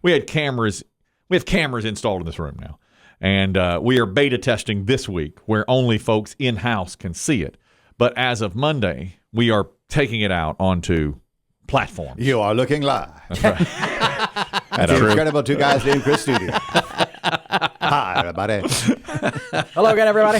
We have cameras installed in this room now. And we are beta testing this week where only folks in-house can see it. But as of Monday, we are taking it out onto platforms. You are looking live. That's right. That's the incredible Two Guys Named Chris studio. Hi, everybody. Hello again, everybody.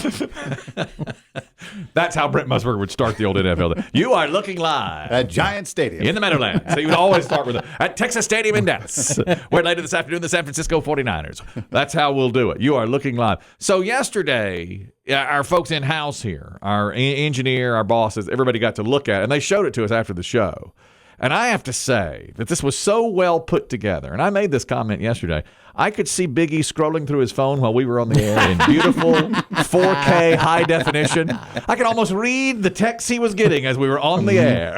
That's how Brent Musburger would start the old NFL. You are looking live At Giant Stadium. in the Meadowlands. So you would always start with at Texas Stadium in Dallas, where later this afternoon the San Francisco 49ers. That's how we'll do it. You are looking live. So yesterday, our folks in-house here, our engineer, our bosses, everybody got to look at it, and they showed it to us after the show. And I have to say that this was so well put together. And I made this comment yesterday. I could see Big E scrolling through his phone while we were on the air in beautiful 4K high definition. I could almost read the text he was getting as we were on the air.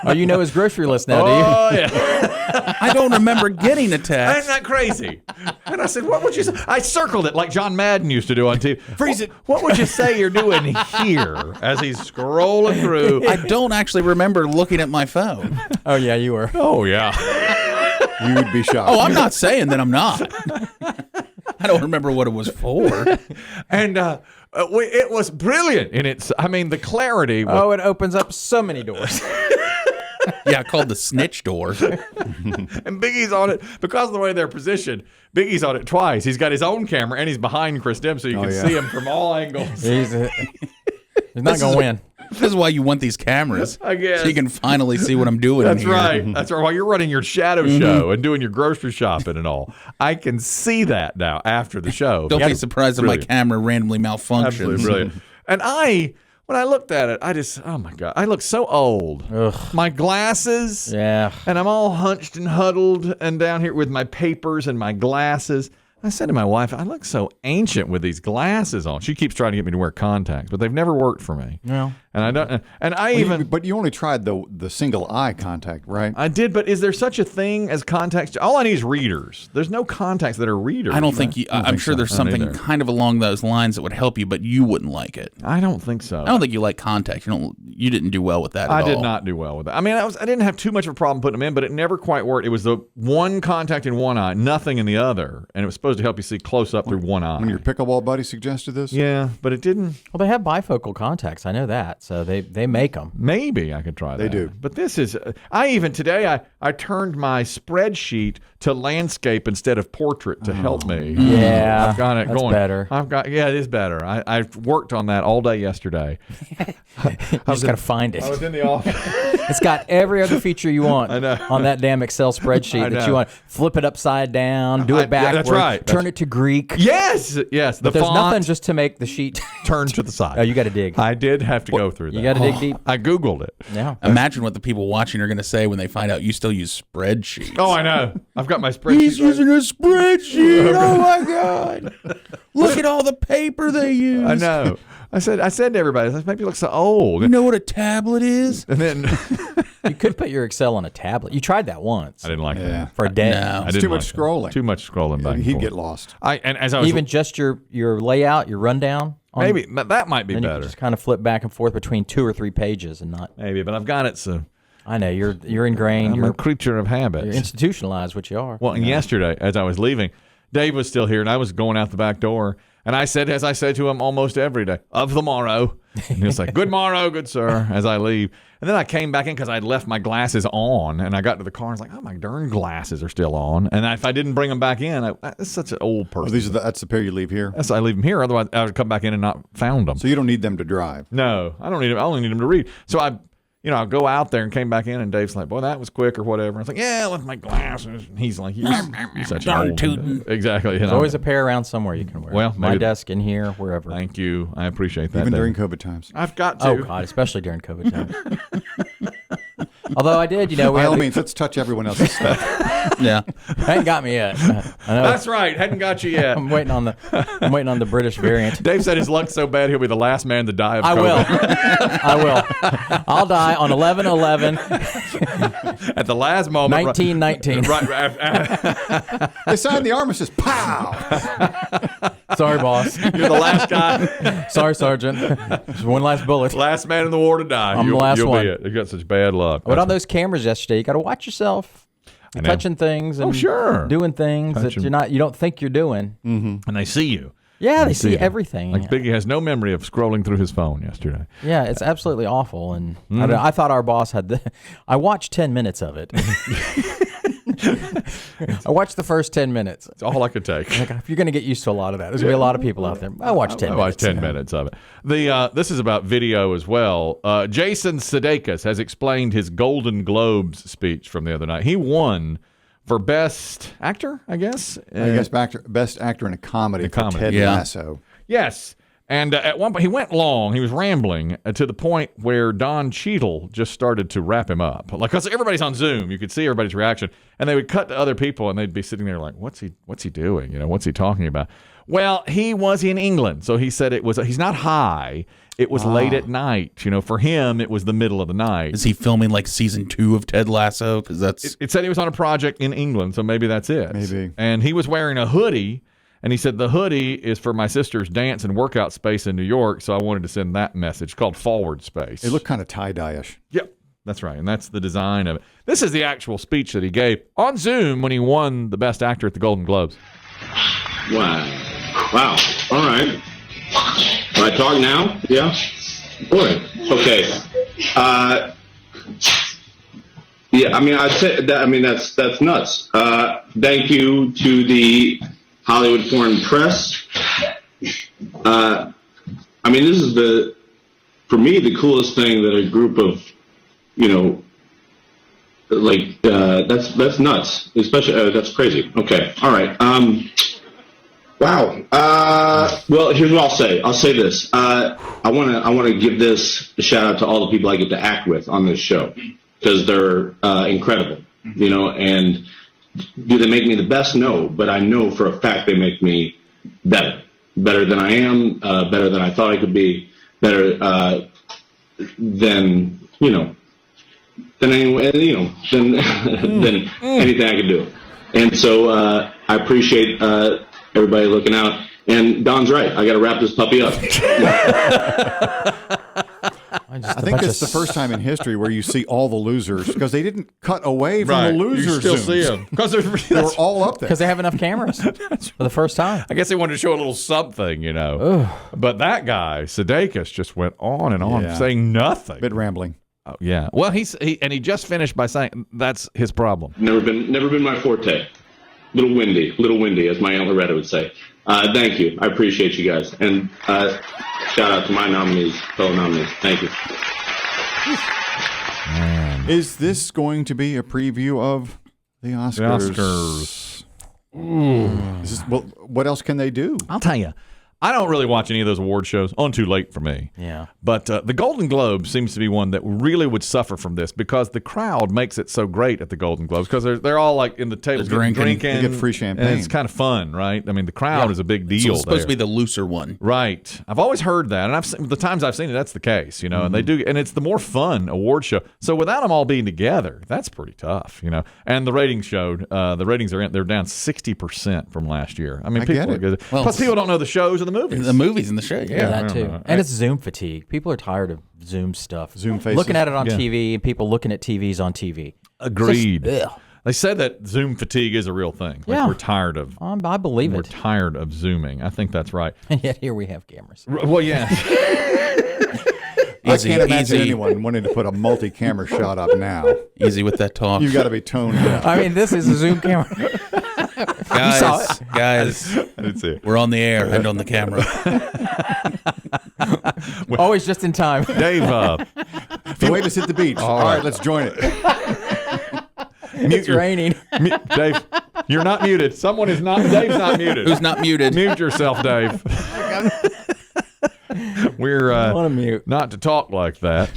Oh, you know his grocery list now, do you? Oh, yeah. I don't remember getting a text. Isn't that crazy? And I said, what would you say? I circled it like John Madden used to do on TV. Freeze it. What would you say you're doing here as he's scrolling through? I don't actually remember looking at my phone. Oh, yeah, you were. Oh, yeah. You'd be shocked. Oh, I'm not saying that I'm not. I don't remember what it was for. And it was brilliant in its, I mean, the clarity. Was, Oh, it opens up so many doors. Yeah, called the snitch door. and Biggie's on it because of the way they're positioned. Biggie's on it twice. He's got his own camera and he's behind Chris Dim, so you can see him from all angles. He's not going to win. This is why you want these cameras. I guess. So you can finally see what I'm doing That's in here. right. That's right. While you're running your shadow show and doing your grocery shopping and all, I can see that now after the show. Don't be surprised if my Brilliant. camera randomly malfunctions. Absolutely brilliant. And when I looked at it, I just, oh my God, I look so old. Ugh. My glasses. Yeah. And I'm all hunched and huddled and down here with my papers and my glasses. I said to my wife, I look so ancient with these glasses on. She keeps trying to get me to wear contacts, but they've never worked for me. No. And I don't. And I even. But you only tried the single eye contact, right? I did, but is there such a thing as contacts? All I need is readers. There's no contacts that are readers. I don't think you. I'm sure there's I don't something either. kind of along those lines that would help you, but you wouldn't like it. I don't think so. I don't think you like contacts. You didn't do well with that at all. I did not do well with that. I mean, I didn't have too much of a problem putting them in, but it never quite worked. It was the one contact in one eye, nothing in the other, and it was supposed to help you see close up through one eye. When your pickleball buddy suggested this? Yeah, but it didn't. Well, they have bifocal contacts. I know that. So they make them. Maybe I could try that. They do. But this is, today I turned my spreadsheet to landscape instead of portrait to help me. Yeah. I've got it that's going. better. Yeah, it is better. I've worked on that all day yesterday. You just got to find it. I was in the office. It's got every other feature you want I know. on that damn Excel spreadsheet I that know. you want. Flip it upside down, do Yeah, it backwards, that's right. turn it to Greek. Yes. The There's font nothing just to make the sheet. turned to the side. Oh, you got to dig. I did have to go through that. You got to dig deep. I Googled it. Yeah. Imagine what the people watching are going to say when they find out you still use spreadsheets. Oh, I know. I've got my spreadsheet. He's using a spreadsheet. Oh my God! Look at all the paper they use. I know. I said to everybody, this makes me look so old. You know what a tablet is? And then You could put your Excel on a tablet. You tried that once I didn't like Yeah. that. for a day. No. I It's didn't too much like that. scrolling. Too much scrolling back. and He'd forth. get lost. And as I was Even just your layout, your rundown. maybe that might be Then you can better. just kind of flip back and forth between 2 or 3 pages and not. Maybe, but I've got it. So I know you're ingrained. I'm a You're creature of habits. institutionalized, what you are. Well, and yesterday, as I was leaving, Dave was still here, and I was going out the back door. And I said, as I say to him almost every day, of the morrow. And he was like, good morrow, good sir, as I leave. And then I came back in because I'd left my glasses on. And I got to the car and I was like, oh, my darn glasses are still on. And if I didn't bring them back in, that's such an old Oh, person. that's the pair you leave here? I leave them here. Otherwise, I would come back in and not found them. So you don't need them to drive. No, I don't need them. I only need them to read. So I'll go out there and came back in, and Dave's like, "Boy, that was quick," or whatever. I was like, "Yeah, I left my glasses." And he's like, "You're such an old." Exactly. There's always a pair around somewhere you can wear. Well, my maybe- desk, in here, wherever. Thank you. I appreciate that. Even Dave. during COVID times. I've got to. Oh God, especially during COVID time. Although I did, we By all had means, let's touch everyone else's stuff. Yeah. hadn't got me yet. I know. That's right. Hadn't got you yet. I'm waiting on the British variant. Dave said his luck's so bad he'll be the last man to die of I will. COVID. I will. I'll die on 11/11, At the last moment. 1919. Right. They signed the armistice. Pow! Sorry, boss. You're the last guy, Sorry, Sergeant. Just one last bullet. last man in the war to die. I'm the last you'll one. be it. You got such bad luck. What on those cameras yesterday? You got to watch yourself. know. touching things and sure. doing things Touching. that you don't think you're doing. And they see you. Yeah, they see you. everything. Like Biggie has no memory of scrolling through his phone yesterday. Yeah, it's absolutely awful. And I thought our boss had I watched 10 minutes of it. I watched the first 10 minutes. It's all I could take. Like, if you're going to get used to a lot of that, there's going to be a lot of people out there. I watched 10 I minutes. watched 10 minutes of it. This is about video as well. Jason Sudeikis has explained his Golden Globes speech from the other night. He won for Best Actor, I guess. Best actor in a comedy. comedy. For Ted Yeah. Lasso. Yes. And at one point, he went long. He was rambling to the point where Don Cheadle just started to wrap him up. Like, 'cause everybody's on Zoom. You could see everybody's reaction. And they would cut to other people, and they'd be sitting there like, what's he doing? You know, what's he talking about? Well, he was in England. So he said he's not high. It was late at night. You know, for him, it was the middle of the night. Is he filming like season 2 of Ted Lasso? Because that's It said he was on a project in England, so maybe that's it. Maybe. And he was wearing a hoodie, and he said, the hoodie is for my sister's dance and workout space in New York, so I wanted to send that message. It's called Forward Space. It looked kind of tie-dye-ish. Yep, that's right, and that's the design of it. This is the actual speech that he gave on Zoom when he won the Best Actor at the Golden Globes. Wow. All right. Can I talk now? Yeah? Boy. Okay. Yeah, I mean, I'd say that, I mean, that's nuts. Thank you to the Hollywood Foreign Press. I mean, this is for me, the coolest thing that a group of, you know, like, that's nuts. Especially, that's crazy. Okay. All right. Wow. Well, here's what I'll say. I'll say this. I want to give this a shout out to all the people I get to act with on this show, because they're incredible, you know. And do they make me the best? No, but I know for a fact they make me better than I am, better than I thought I could be, better than than anything I could do. And so I appreciate everybody looking out. And Don's right. I got to wrap this puppy up. I think it's the first time in history where you see all the losers, because they didn't cut away from the losers. You still Zooms. see them because They were all up there. Because they have enough cameras for the first time. I guess they wanted to show a little something, you know. But that guy Sudeikis just went on and on, Yeah. saying nothing. Bit rambling. Oh, yeah. Well, he just finished by saying that's his problem. Never been my forte. Little windy, as my Aunt Loretta would say. Thank you. I appreciate you guys. And shout out to my fellow nominees. Thank you. Is this going to be a preview of the Oscars? Is this, well, what else can they do? I'll tell you, I don't really watch any of those award shows. On too late for me. Yeah. But the Golden Globes seems to be one that really would suffer from this, because the crowd makes it so great at the Golden Globes, because they're all like in the tables Drinking. drinking. They get free champagne. And it's kind of fun, right? I mean, the crowd is a big deal. so it's supposed there. to be the looser one. Right. I've always heard that, and the times I've seen it, that's the case, you know. And they do, and it's the more fun award show. So without them all being together, that's pretty tough, you know. And the ratings showed the ratings they're down 60% from last year. I mean, get people it. are good. Well, Plus, people don't know the shows or the movies. The movies and the show, Yeah, yeah. that too. And it's Zoom fatigue. People are tired of Zoom stuff. Zoom faces. Looking at it on Yeah. TV and people looking at TVs on TV. Agreed. It's just, ugh. They said that Zoom fatigue is a real thing. Like, Yeah. we're tired of. I believe We're it. tired of Zooming. I think that's right. And yet here we have cameras. Well, yeah. I Easy, can't imagine easy. anyone wanting to put a multi-camera shot up now. Easy with that talk. You've got to be toned down. I mean, this is a Zoom camera. saw Guys, I didn't see it. we're on the air and on the camera. Always just in time. Dave, The wave is hit the beach. All right, let's join it. It's raining. Dave, you're not muted. Someone is not. Dave's not muted. Who's not muted? Mute yourself, Dave. We're I want to mute. not to talk like that.